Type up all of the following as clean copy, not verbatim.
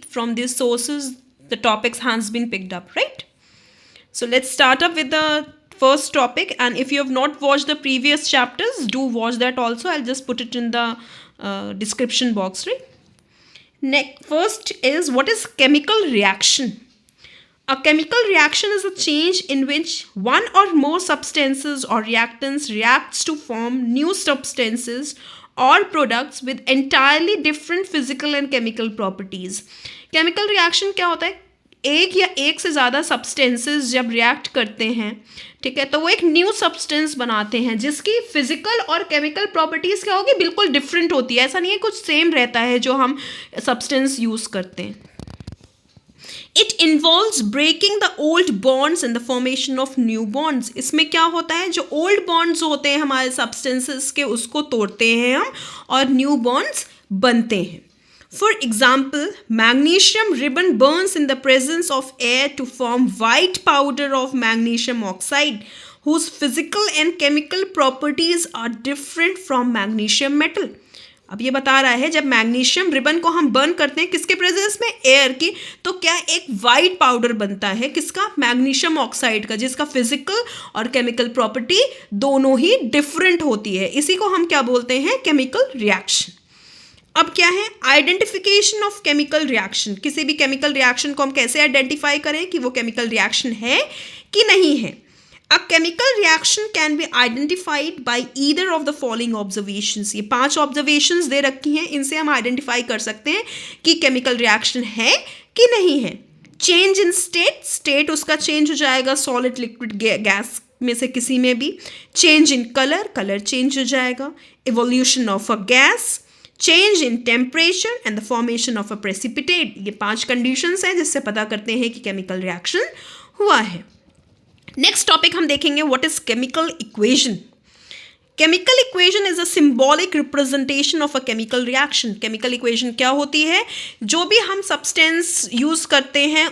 from these sources the topics has been picked up, right? So let's start up with the first topic, and if you have not watched the previous chapters, do watch that also. I'll just put it in the description box, right? Next, first is, what is chemical reaction? A chemical reaction is a change in which one or more substances or reactants reacts to form new substances or products with entirely different physical and chemical properties. Chemical reaction क्या होता है? एक या एक से ज़्यादा substances जब react करते हैं, ठीक है, तो वो एक न्यू सब्सटेंस बनाते हैं जिसकी फिजिकल और केमिकल प्रॉपर्टीज़ क्या होगी, बिल्कुल डिफरेंट होती है. ऐसा नहीं है कुछ सेम रहता है जो हम सब्सटेंस यूज़ करते हैं. It involves breaking the old bonds and the formation of new bonds. इसमें क्या होता है, जो ओल्ड बॉन्ड्स होते हैं हमारे सब्सटेंसेस के, उसको तोड़ते हैं हम और न्यू बॉन्ड्स बनते हैं. For example, magnesium ribbon burns in the presence of air to form white powder of magnesium oxide, whose physical and chemical properties are different from magnesium metal. अब ये बता रहा है, जब मैग्नीशियम रिबन को हम बर्न करते हैं किसके प्रेजेंस में, एयर की, तो क्या एक वाइट पाउडर बनता है, किसका, मैग्नीशियम ऑक्साइड का, जिसका फिजिकल और केमिकल प्रॉपर्टी दोनों ही डिफरेंट होती है. इसी को हम क्या बोलते हैं, केमिकल रिएक्शन. अब क्या है, आइडेंटिफिकेशन ऑफ केमिकल रिएक्शन. किसी भी केमिकल रिएक्शन को हम कैसे आइडेंटिफाई करें कि वो केमिकल रिएक्शन है कि नहीं है. A chemical reaction can be identified by either of the following observations. ये 5 ऑब्जर्वेशंस दे रखी हैं, इनसे हम आइडेंटिफाई कर सकते हैं कि केमिकल रिएक्शन है कि नहीं है. चेंज इन स्टेट, स्टेट उसका चेंज हो जाएगा सॉलिड, लिक्विड, गैस में से किसी में भी. Change in colour, colour change हो जाएगा. Evolution of a gas, change in temperature and the formation of a precipitate. ये 5 कंडीशंस हैं जिससे पता करते हैं कि केमिकल रिएक्शन हुआ है. नेक्स्ट टॉपिक हम देखेंगे, what is chemical equation. Chemical equation is a symbolic representation of a chemical reaction. Chemical equation क्या होती है, जो भी हम सब्सटेंस यूज़ करते हैं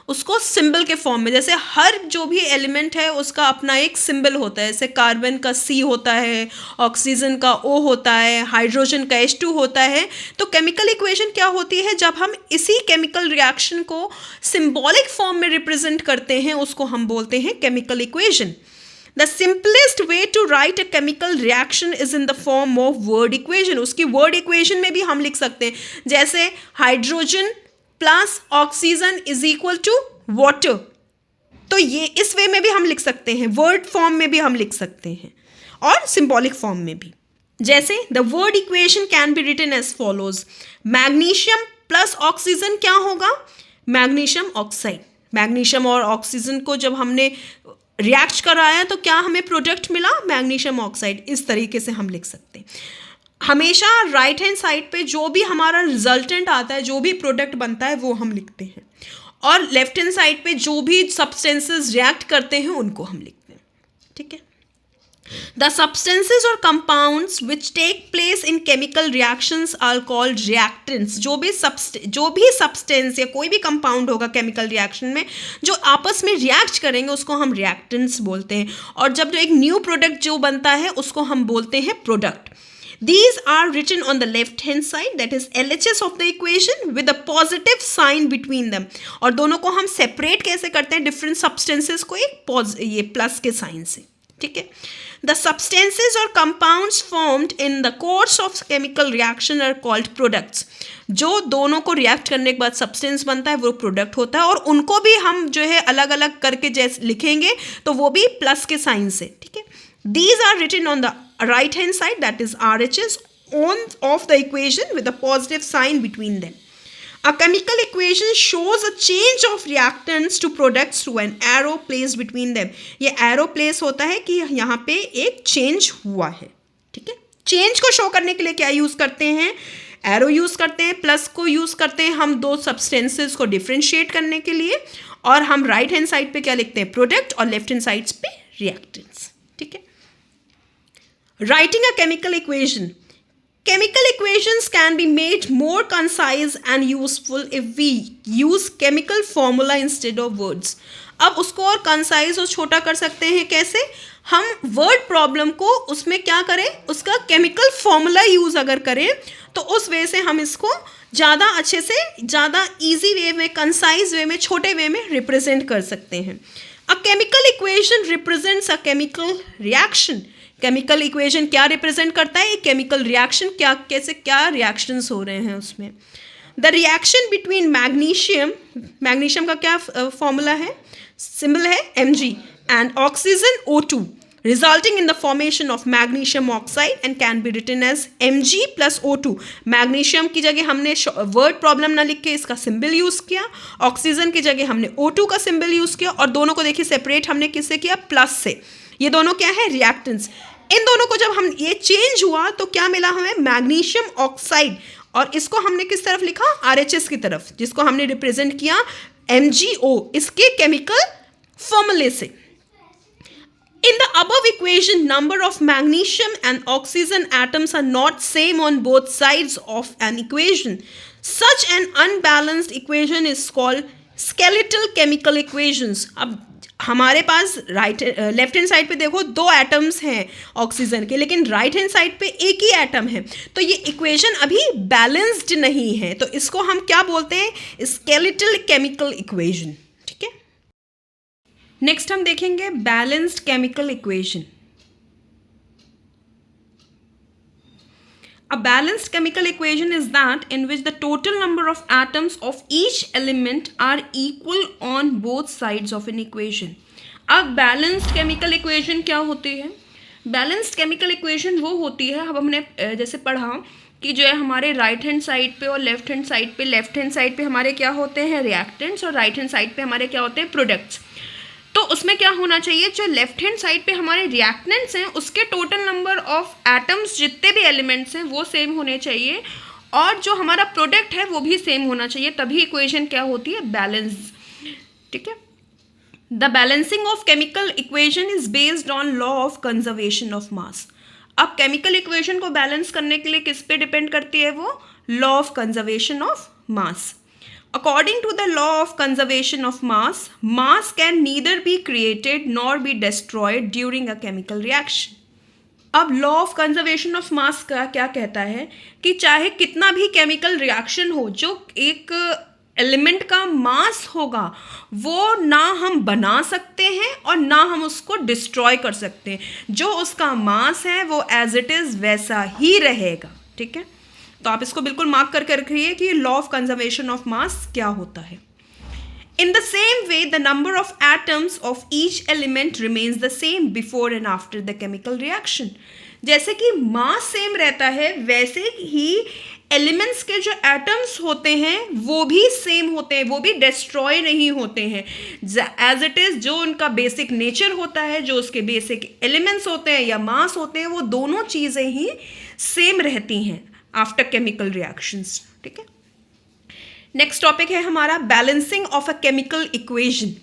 उसको सिंबल के फॉर्म में, जैसे हर जो भी एलिमेंट है उसका अपना एक सिंबल होता है. जैसे कार्बन का C होता है, ऑक्सीजन का O होता है, हाइड्रोजन का H2 होता है. तो केमिकल इक्वेशन क्या होती है, जब हम इसी केमिकल रिएक्शन को सिंबॉलिक फॉर्म में रिप्रेजेंट करते हैं उसको हम बोलते हैं chemical equation. The simplest way to write a chemical reaction is in the form of word equation. उसकी word equation में भी हम लिख सकते हैं, जैसे hydrogen plus oxygen is equal to water. तो ये इस वे में भी हम लिख सकते हैं, वर्ड फॉर्म में भी हम लिख सकते हैं और सिंबॉलिक फॉर्म में भी. जैसे the word equation can be written as follows. Magnesium plus oxygen क्या होगा, मैग्नीशियम ऑक्साइड. मैग्नीशियम और ऑक्सीजन को जब हमने रिएक्ट कराया तो क्या हमें प्रोडक्ट मिला, मैग्नीशियम ऑक्साइड. इस तरीके से हम लिख सकते हैं. हमेशा राइट हैंड साइड पे जो भी हमारा रिजल्टेंट आता है, जो भी प्रोडक्ट बनता है, वो हम लिखते हैं, और लेफ्ट हैंड साइड पे जो भी सब्सटेंसेस रिएक्ट करते हैं उनको हम लिखते हैं. ठीक है. The substances or compounds which take place in chemical reactions are called reactants. जो भी substance या कोई भी compound होगा chemical reaction में जो आपस में react करेंगे उसको हम reactants बोलते हैं. और जब जो एक new product जो बनता है उसको हम बोलते हैं product. These are written on the left hand side, that is LHS of the equation, with a positive sign between them. और दोनों को हम separate कैसे करते हैं, different substances को एक ये plus के sign से. ठीक है. The substances or compounds formed in the course of chemical reaction are called products. जो दोनों को रिएक्ट करने के बाद सब्सटेंस बनता है वो प्रोडक्ट होता है, और उनको भी हम जो है अलग अलग करके जैसे लिखेंगे तो वो भी प्लस के साइन से. ठीक है. These are written on the right hand side, that is RHS of the equation with a positive sign between them. A chemical equation shows a change of reactants to products through an arrow placed between them. ये arrow place होता है कि यहाँ पे एक change हुआ है. ठीक है. change को show करने के लिए क्या यूज़ करते हैं, arrow यूज़ करते हैं, प्लस को यूज़ करते हैं हम दो substances को differentiate करने के लिए, और हम राइट हैंड साइड पे क्या लिखते हैं, प्रोडक्ट, और लेफ्ट हैंड साइड पे रिएक्टेंट्स. ठीक है. Writing a chemical equation. Chemical equations can be made more concise and useful if we use chemical formula instead of words. अब उसको और कंसाइज और छोटा कर सकते हैं कैसे, हम वर्ड प्रॉब्लम को उसमें क्या करें, उसका केमिकल फॉर्मूला यूज़ अगर करें तो उस वजह से हम इसको ज़्यादा अच्छे से, ज़्यादा ईजी वे में, कंसाइज वे में, छोटे वे में रिप्रेजेंट कर सकते हैं। अ chemical equation represents a chemical reaction. Chemical equation क्या रिप्रेजेंट करता है? एक केमिकल रिएक्शन, क्या कैसे क्या रिएक्शंस हो रहे हैं उसमें। The reaction between magnesium, magnesium का क्या फॉर्मूला है, सिंबल है Mg, and oxygen O2 resulting in the formation of magnesium oxide and can be written as Mg plus O2। Magnesium की जगह हमने वर्ड प्रॉब्लम ना लिख के इसका सिंबल यूज़ किया, ऑक्सीजन की जगह हमने O2 का सिंबल यूज़ किया, और दोनों को देखिए सेपरेट हमने किससे किया? प्लस से। ये दोनों क्या है? रिएक्टेंट्स। इन दोनों को जब हम ये चेंज हुआ तो क्या मिला हमें? मैग्नीशियम ऑक्साइड, और इसको हमने किस तरफ लिखा? RHS की तरफ, जिसको हमने रिप्रेजेंट किया MgO, इसके केमिकल फॉर्मूले से। In the above equation, number of magnesium and oxygen atoms are not same on both sides of an equation. Such an unbalanced equation is called skeletal chemical equations. अब हमारे पास left hand side पे देखो 2 atoms हैं oxygen के, लेकिन right hand side पे एक ही atom है, तो ये इक्वेशन अभी बैलेंस्ड नहीं है, तो इसको हम क्या बोलते हैं? Skeletal chemical equation. ठीक है, नेक्स्ट हम देखेंगे balanced chemical equation. A balanced chemical equation is that in which the total number of atoms of each element are equal on both sides of an equation. अब balanced chemical equation क्या होती है? Balanced chemical equation वो होती है, अब हमने जैसे पढ़ा कि जो है हमारे राइट हैंड साइड पे और लेफ्ट हैंड साइड पे, लेफ्ट हैंड साइड पे हमारे क्या होते हैं? रिएक्टेंट्स, और राइट हैंड साइड पे हमारे क्या होते हैं? प्रोडक्ट्स। तो उसमें क्या होना चाहिए? जो लेफ्ट हैंड साइड पे हमारे रिएक्टेंट्स हैं उसके टोटल नंबर ऑफ एटम्स, जितने भी एलिमेंट्स हैं वो सेम होने चाहिए, और जो हमारा प्रोडक्ट है वो भी सेम होना चाहिए, तभी इक्वेशन क्या होती है? बैलेंस। ठीक है, the balancing of chemical equation is based on law of conservation of mass. अब केमिकल इक्वेशन को बैलेंस करने के लिए किस पे डिपेंड करती है? वो law of conservation of mass. According to the law of conservation of mass, mass can neither be created nor be destroyed during a chemical reaction. अब law of conservation of mass का क्या कहता है कि चाहे कितना भी केमिकल रिएक्शन हो, जो एक एलिमेंट का मास होगा वो ना हम बना सकते हैं और ना हम उसको डिस्ट्रॉय कर सकते हैं। जो उसका मास है वो एज इट इज़ वैसा ही रहेगा। ठीक है, तो आप इसको बिल्कुल मार्क करके रखिए कि law of conservation of mass क्या होता है। In the same way the number of atoms of each element remains the same before and after the chemical reaction. जैसे कि मास सेम रहता है, वैसे ही एलिमेंट्स के जो एटम्स होते हैं वो भी सेम होते हैं, वो भी डिस्ट्रॉय नहीं होते हैं। एज इट इज़ जो उनका बेसिक नेचर होता है, जो उसके बेसिक एलिमेंट्स होते हैं या मास होते हैं, वो दोनों चीज़ें ही सेम रहती हैं आफ्टर केमिकल रिएक्शंस। ठीक है, नेक्स्ट टॉपिक है हमारा balancing of a chemical equation.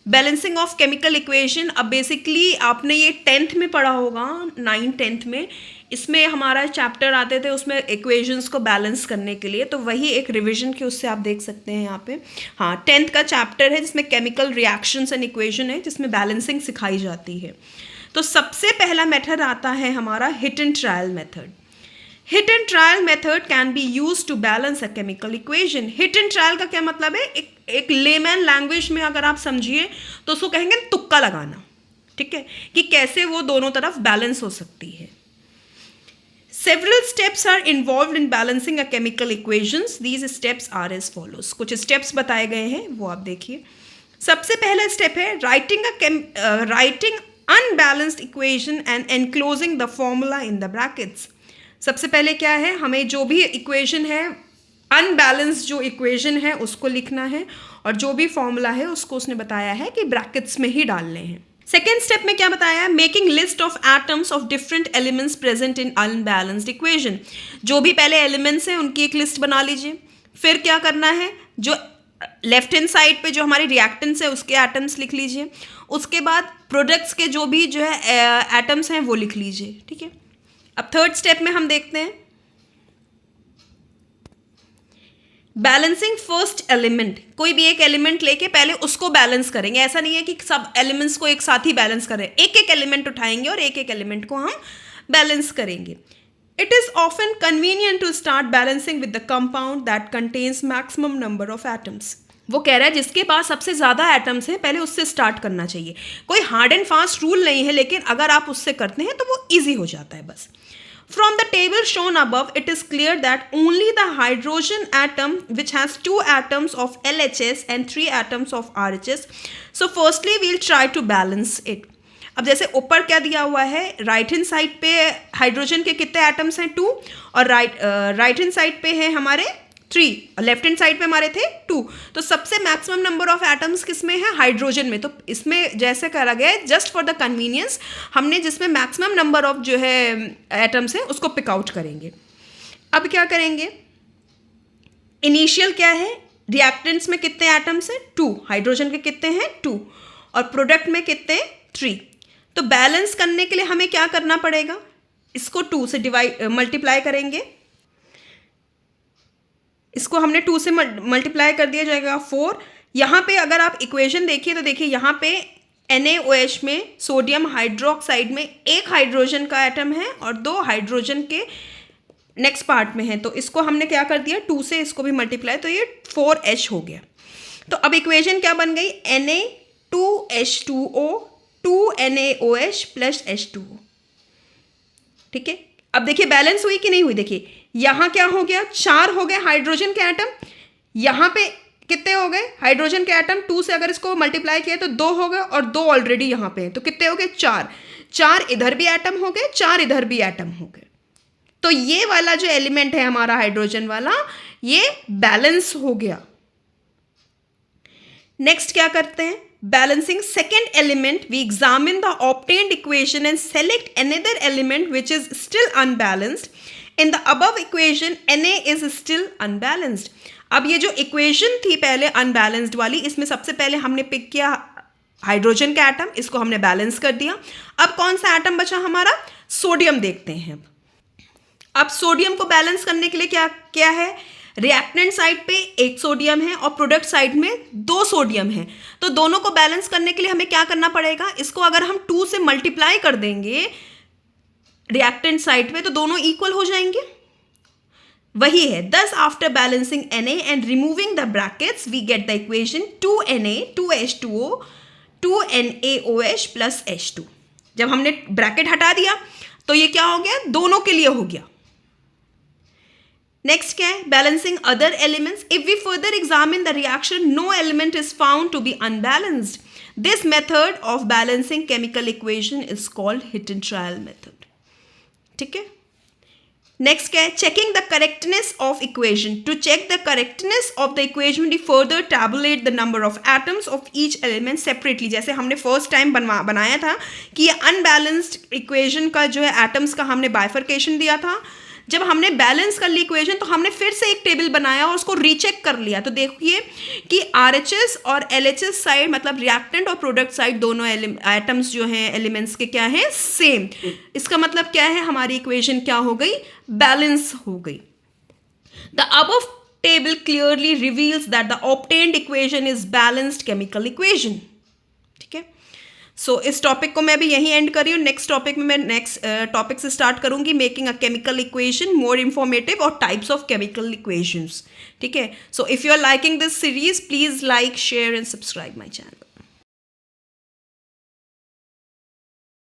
Balancing of chemical equation, अब बेसिकली आपने ये 10th में पढ़ा होगा, 9th 10th में, इसमें हमारा चैप्टर आते थे उसमें इक्वेशंस को बैलेंस करने के लिए, तो वही एक रिवीजन के उससे आप देख सकते हैं यहाँ पे। हाँ, 10th का चैप्टर है जिसमें केमिकल रिएक्शंस एंड इक्वेशन है, जिसमें बैलेंसिंग सिखाई जाती है। तो सबसे पहला मेथड आता है हमारा hit and trial method. Hit and trial method can be use to balance a chemical equation. Hit and trial का क्या मतलब है? एक लेमैन लैंग्वेज में अगर आप समझिए तो उसको कहेंगे तुक्का लगाना। ठीक है, कि कैसे वो दोनों तरफ बैलेंस हो सकती है। Several steps are involved in balancing a chemical equations. These steps are as follows. कुछ steps बताए गए हैं, वो आप देखिए। सबसे पहला स्टेप है writing unbalanced equation and enclosing the formula in the brackets. सबसे पहले क्या है, हमें जो भी इक्वेशन है, अनबैलेंस्ड जो इक्वेशन है उसको लिखना है, और जो भी फॉर्मूला है उसको उसने बताया है कि ब्रैकेट्स में ही डालने हैं। सेकेंड स्टेप में क्या बताया है? Making list of atoms of different elements present in unbalanced equation. जो भी पहले एलिमेंट्स हैं उनकी एक लिस्ट बना लीजिए। फिर क्या करना है, जो लेफ्ट हैंड साइड पे जो हमारे रिएक्टेंट्स है उसके एटम्स लिख लीजिए। उसके बाद प्रोडक्ट्स के जो भी जो है एटम्स हैं वो लिख लीजिए। ठीक है, अब थर्ड स्टेप में हम देखते हैं बैलेंसिंग फर्स्ट एलिमेंट। कोई भी एक एलिमेंट लेके पहले उसको बैलेंस करेंगे। ऐसा नहीं है कि सब एलिमेंट्स को एक साथ ही बैलेंस करें, एक एक एलिमेंट उठाएंगे और एक एक एलिमेंट को हम बैलेंस करेंगे। It is often convenient to start balancing with the compound that contains maximum number of atoms. वो कह रहा है जिसके पास सबसे ज़्यादा एटम्स हैं पहले उससे स्टार्ट करना चाहिए. कोई हार्ड एंड फास्ट रूल नहीं है, लेकिन अगर आप उससे करते हैं तो वो ईजी हो जाता है बस. From the table shown above, it is clear that only the hydrogen atom which has 2 atoms of LHS and 3 atoms of RHS. So firstly we'll try to balance it. अब जैसे ऊपर क्या दिया हुआ है, राइट हैंड साइड पे hydrogen के कितने एटम्स हैं 2, और राइट हैंड साइड पे है हमारे 3, और लेफ्ट हैंड साइड पे हमारे थे 2. तो सबसे मैक्सिमम नंबर ऑफ एटम्स किस में है, हाइड्रोजन में. तो इसमें जैसे करा गया है जस्ट फॉर द कन्वीनियंस, हमने जिसमें मैक्सिमम नंबर ऑफ जो है एटम्स हैं उसको पिक आउट करेंगे. अब क्या करेंगे, इनिशियल क्या है, रिएक्टेंट्स में कितने एटम्स हैं 2, हाइड्रोजन के कितने हैं 2, और प्रोडक्ट में कितने 3. तो बैलेंस करने के लिए हमें क्या करना पड़ेगा, इसको 2 से मल्टीप्लाई करेंगे. इसको हमने 2 से मल्टीप्लाई कर दिया जाएगा 4. यहाँ पे अगर आप इक्वेशन देखिए तो देखिए यहाँ पे NaOH में सोडियम हाइड्रोक्साइड में 1 हाइड्रोजन का एटम है और 2 हाइड्रोजन के नेक्स्ट पार्ट में है. तो इसको हमने क्या कर दिया 2 से इसको भी मल्टीप्लाई, तो ये 4H हो गया. तो अब इक्वेशन क्या बन गई, Na2H2O 2NaOH प्लस H2O. ठीक है, अब देखिए बैलेंस हुई कि नहीं हुई. देखिए यहाँ क्या हो गया, 4 हो गए हाइड्रोजन के एटम, यहाँ पे कितने हो गए हाइड्रोजन के एटम, 2 से अगर इसको मल्टीप्लाई किया तो 2 हो गए, और 2 ऑलरेडी यहाँ पे हैं, तो कितने हो गए 4 इधर भी एटम हो गए, 4 इधर भी एटम हो गए. तो ये वाला जो एलिमेंट है हमारा हाइड्रोजन वाला, ये बैलेंस हो गया. नेक्स्ट क्या करते हैं, balancing second element, we examine the obtained equation and select another element which is still unbalanced. In the above equation Na is still unbalanced. अब ये जो इक्वेशन थी पहले अनबैलेंस्ड वाली, इसमें सबसे पहले हमने पिक किया हाइड्रोजन का एटम, इसको हमने बैलेंस कर दिया. अब कौन सा एटम बचा हमारा, सोडियम देखते हैं. अब सोडियम को बैलेंस करने के लिए क्या क्या है, रिएक्टेंट साइड पे 1 सोडियम है और प्रोडक्ट साइड में 2 सोडियम है. तो दोनों को बैलेंस करने के लिए हमें क्या करना पड़ेगा, इसको अगर हम 2 से मल्टीप्लाई कर देंगे रिएक्टेंट साइड पे तो दोनों इक्वल हो जाएंगे. वही है, thus after balancing Na and removing the brackets we get the equation 2Na 2H2O 2NaOH plus H2. जब हमने ब्रैकेट हटा दिया तो ये क्या हो गया, दोनों के लिए हो गया. नेक्स्ट क्या है, balancing other elements. If we further examine the reaction no element is found to be unbalanced. This method of balancing chemical equation is called hit and trial method. ठीक है, नेक्स्ट क्या है, checking the correctness of equation. To check the correctness of the equation we further tabulate the number of atoms of each element separately. जैसे हमने first time बनाया था कि ये अनबैलेंस्ड इक्वेशन का जो है एटम्स का हमने बाइफर्केशन दिया था. जब हमने बैलेंस कर ली इक्वेशन तो हमने फिर से एक टेबल बनाया और उसको रीचेक कर लिया. तो देखिए कि RHS और LHS साइड मतलब रिएक्टेंट और प्रोडक्ट साइड दोनों एटम्स जो हैं एलिमेंट्स के क्या हैं, सेम. इसका मतलब क्या है, हमारी इक्वेशन क्या हो गई, बैलेंस हो गई. The above table clearly reveals that the obtained equation is balanced chemical equation. ठीक है, सो इस टॉपिक को मैं भी यहीं एंड कर रही हूँ. नेक्स्ट टॉपिक में मैं नेक्स्ट टॉपिक से स्टार्ट करूँगी, making a chemical equation more informative और टाइप्स ऑफ केमिकल इक्वेशंस. ठीक है, so if you are liking this series please like share and subscribe my channel.